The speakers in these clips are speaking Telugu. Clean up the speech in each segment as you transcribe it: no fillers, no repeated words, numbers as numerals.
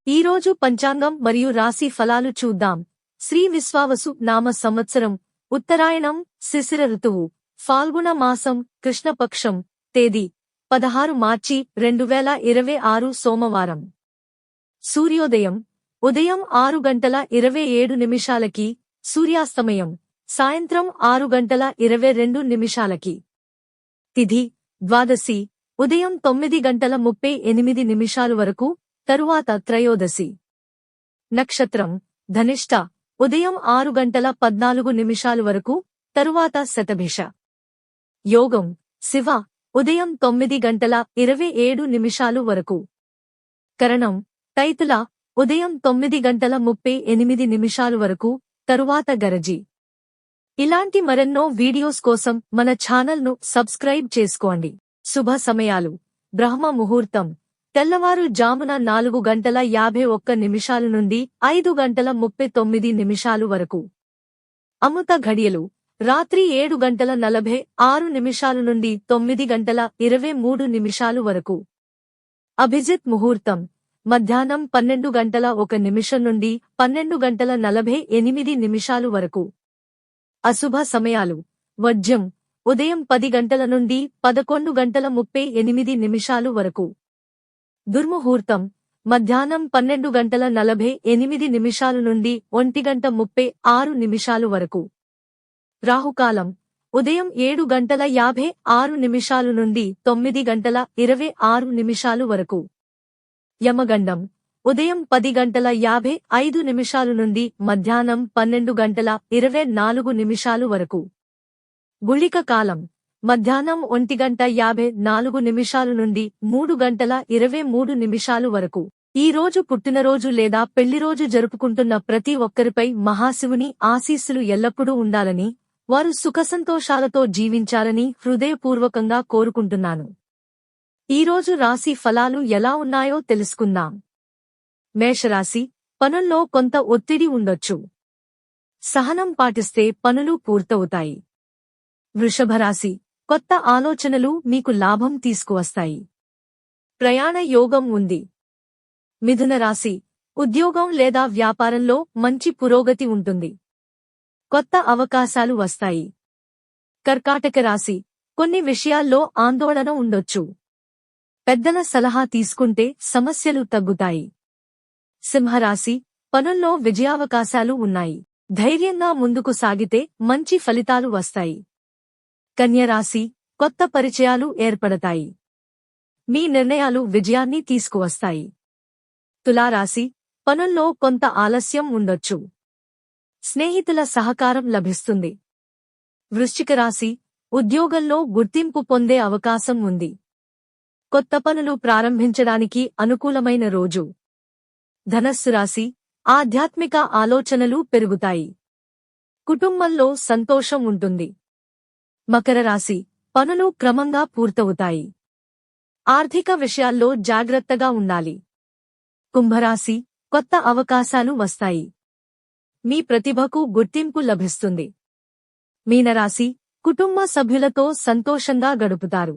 ఈరోజు పంచాంగం మరియు రాశి ఫలాలు చూద్దాం. శ్రీ విశ్వావసు నామ సంవత్సరం, ఉత్తరాయణం, శిశిర ఋతువు, ఫాల్గుణ మాసం, కృష్ణపక్షం, తేదీ 16 మార్చి 2026 సోమవారం. సూర్యోదయం ఉదయం 6:27 సూర్యాస్తమయం సాయంత్రం 6:22 తిథి ద్వాదశి ఉదయం 9:38 వరకు, తరువాత త్రయోదశి. నక్షత్రం ధనిష్ట ఉదయం 6:14 వరకు, తరువాత శతభిష. యోగం శివ ఉదయం 9:27 వరకు. కరణం తైతుల ఉదయం 9:38 వరకు, తరువాత గరజి. ఇలాంటి మరెన్నో వీడియోస్ కోసం మన ఛానల్ను సబ్స్క్రైబ్ చేసుకోండి. శుభ సమయాలు: బ్రహ్మ ముహూర్తం తెల్లవారు జామున 4:51 నుండి 5:39 వరకు. అమృత ఘడియలు రాత్రి 7:46 నుండి 9:23 వరకు. అభిజిత్ ముహూర్తం మధ్యాహ్నం 12:01 నుండి 12:48 వరకు. అశుభ సమయాలు: వర్జ్యం ఉదయం 10 గంటల నుండి 11:38 వరకు. దుర్ముహూర్తం మధ్యాహ్నం 12:48 నుండి 1:36 వరకు. రాహుకాలం ఉదయం 7:56 నుండి 9:26 వరకు. యమగండం ఉదయం 10:55 నుండి మధ్యాహ్నం 12:24 వరకు. గుళిక కాలం మధ్యాహ్నం 1:54 నుండి 3:23 వరకు. ఈ రోజు పుట్టినరోజు లేదా పెళ్లిరోజు జరుపుకుంటున్న ప్రతి ఒక్కరిపై మహాశివుని ఆశీస్సులు ఎల్లప్పుడూ ఉండాలని, వారు సుఖసంతోషాలతో జీవించాలని హృదయపూర్వకంగా కోరుకుంటున్నాను. ఈరోజు రాశి ఫలాలు ఎలా ఉన్నాయో తెలుసుకుందాం. మేషరాశి పనుల్లో కొంత ఒత్తిడి ఉండొచ్చు. సహనం పాటిస్తే పనులు పూర్తవుతాయి. వృషభరాశి కొత్త ఆలోచనలు మీకు లాభం తీసుకువస్తాయి. ప్రయాణ యోగం ఉంది. మిథున రాశి ఉద్యోగం లేదా వ్యాపారంలో మంచి పురోగతి ఉంటుంది. కొత్త అవకాశాలు వస్తాయి. కర్కాటక రాశి కొన్ని విషయాల్లో ఆందోళన ఉండొచ్చు. పెద్దల సలహా తీసుకుంటే సమస్యలు తగ్గుతాయి. సింహరాశి పనుల్లో విజయావకాశాలు ఉన్నాయి. ధైర్యంగా ముందుకు సాగితే మంచి ఫలితాలు వస్తాయి. కన్యరాశి కొత్త పరిచయాలు ఏర్పడతాయి. మీ నిర్ణయాలు విజయాన్ని తీసుకువస్తాయి. తులారాశి పనుల్లో కొంత ఆలస్యం ఉండొచ్చు. స్నేహితుల సహకారం లభిస్తుంది. వృశ్చిక రాశి ఉద్యోగంలో గుర్తింపు పొందే అవకాశం ఉంది. కొత్త పనులు ప్రారంభించడానికి అనుకూలమైన రోజు. ధనస్సు రాశి ఆధ్యాత్మిక ఆలోచనలు పెరుగుతాయి. కుటుంబంలో సంతోషం ఉంటుంది. మకర రాశి పనులు క్రమంగా పూర్తవుతాయి. ఆర్థిక విషయాల్లో జాగ్రత్తగా ఉండాలి. కుంభరాశి కొత్త అవకాశాలు వస్తాయి. మీ ప్రతిభకు గుర్తింపు లభిస్తుంది. మీనరాశి కుటుంబ సభ్యులతో సంతోషంగా గడుపుతారు.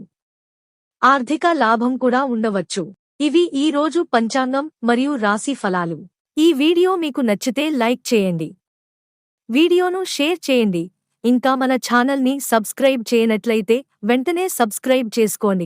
ఆర్థిక లాభం కూడా ఉండవచ్చు. ఇవి ఈ రోజు పంచాంగం మరియు రాశి ఫలాలు. ఈ వీడియో మీకు నచ్చితే లైక్ చేయండి. వీడియోను షేర్ చేయండి. ఇంకా మన ఛానల్ని సబ్స్క్రైబ్ చేయనట్లయితే వెంటనే సబ్స్క్రైబ్ చేసుకోండి.